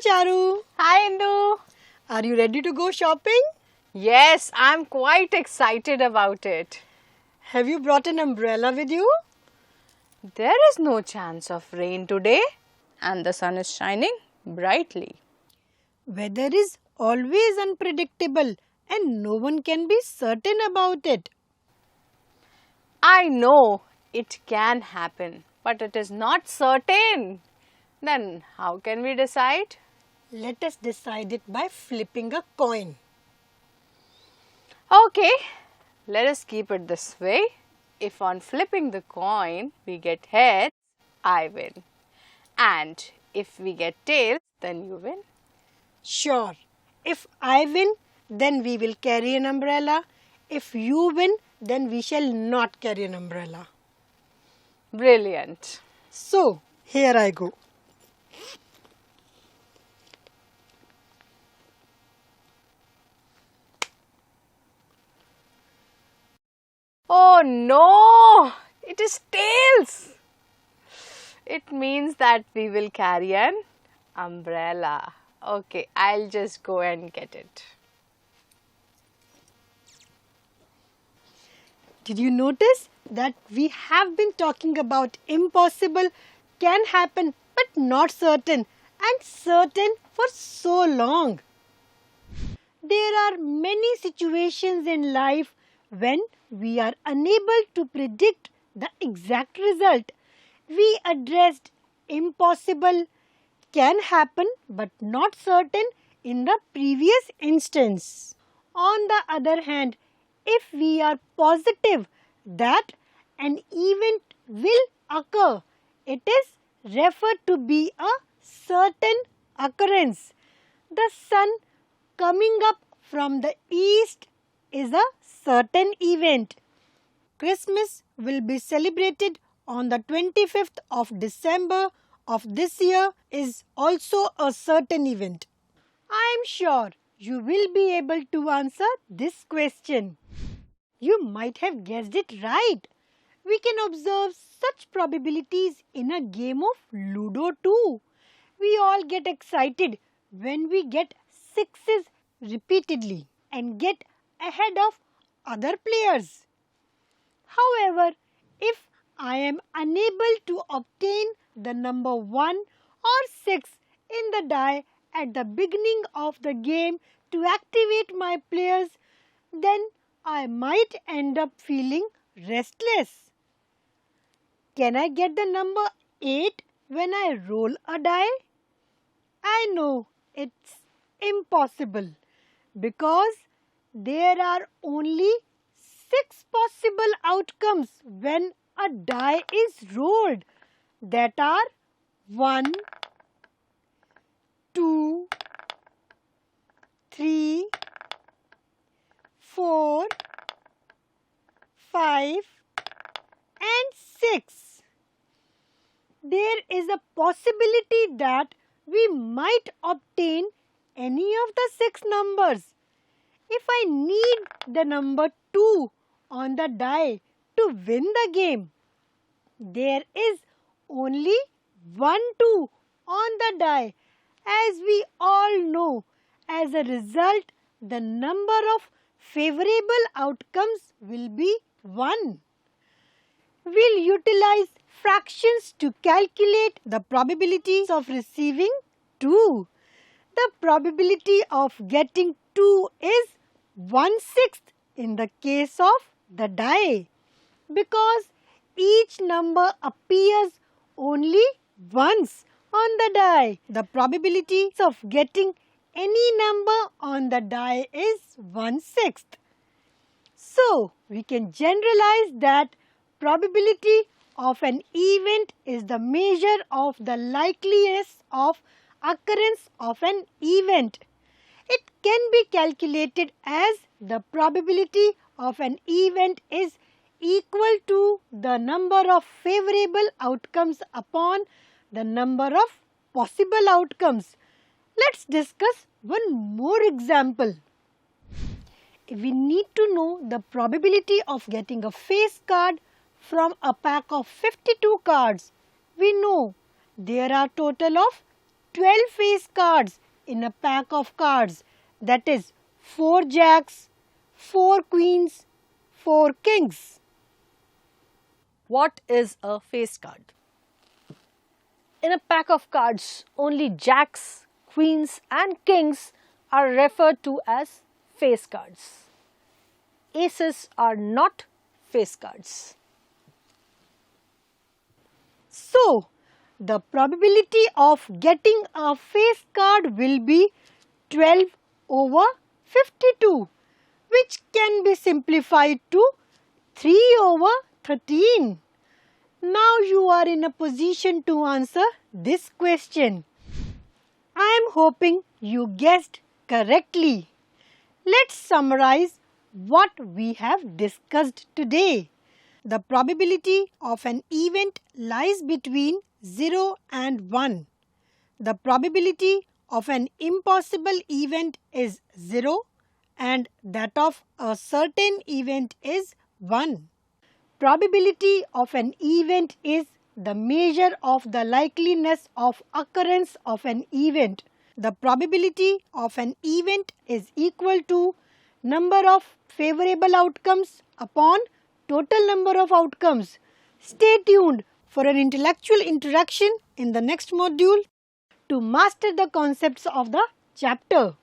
Charu. Hi Indu. Are you ready to go shopping? Yes, I'm quite excited about it. Have you brought an umbrella with you? There is no chance of rain today and the sun is shining brightly. Weather is always unpredictable and no one can be certain about it. I know it can happen, but it is not certain. Then how can we decide? Let us decide it by flipping a coin. Okay, let us keep it this way. If on flipping the coin we get heads, I win. And if we get tails, then you win. Sure. If I win, then we will carry an umbrella. If you win, then we shall not carry an umbrella. Brilliant. So, here I go. Oh no! It is tails! It means that we will carry an umbrella. Okay, I'll just go and get it. Did you notice that we have been talking about impossible, can happen, but not certain, and certain for so long? There are many situations in life when we are unable to predict the exact result. We addressed impossible, can happen, but not certain in the previous instance. On the other hand, if we are positive that an event will occur, it is referred to be a certain occurrence. The sun coming up from the east is a certain event. Christmas will be celebrated on the 25th of December of this year is also a certain event. I am sure you will be able to answer this question. You might have guessed it right. We can observe such probabilities in a game of Ludo too. We all get excited when we get sixes repeatedly and get ahead of other players. However, if I am unable to obtain the number 1 or 6 in the die at the beginning of the game to activate my players, then I might end up feeling restless. Can I get the number 8 when I roll a die? I know it's impossible because there are only 6 possible outcomes when a die is rolled. That are 1, 2, 3, 4, 5 and 6. There is a possibility that we might obtain any of the 6 numbers. If I need the number 2 on the die to win the game, there is only 1 2 on the die. As we all know, as a result, the number of favorable outcomes will be 1. We'll utilize fractions to calculate the probabilities of receiving 2. The probability of getting 2 is 1/6 in the case of the die, because each number appears only once on the die. The probability of getting any number on the die is 1/6. So, we can generalize that probability of an event is the measure of the likeliness of occurrence of an event. It can be calculated as the probability of an event is equal to the number of favorable outcomes upon the number of possible outcomes. Let's discuss one more example. We need to know the probability of getting a face card from a pack of 52 cards. We know there are total of 12 face cards in a pack of cards, that is 4 jacks, 4 queens, 4 kings. What is a face card? In a pack of cards, only jacks, queens and kings are referred to as face cards. Aces are not face cards. So, the probability of getting a face card will be 12 over 52, which can be simplified to 3 over 13. Now you are in a position to answer this question. I am hoping you guessed correctly. Let's summarize what we have discussed today. The probability of an event lies between 0 and 1. The probability of an impossible event is 0 and that of a certain event is 1. Probability of an event is the measure of the likeliness of occurrence of an event. The probability of an event is equal to number of favorable outcomes upon total number of outcomes. Stay tuned for an intellectual interaction in the next module to master the concepts of the chapter.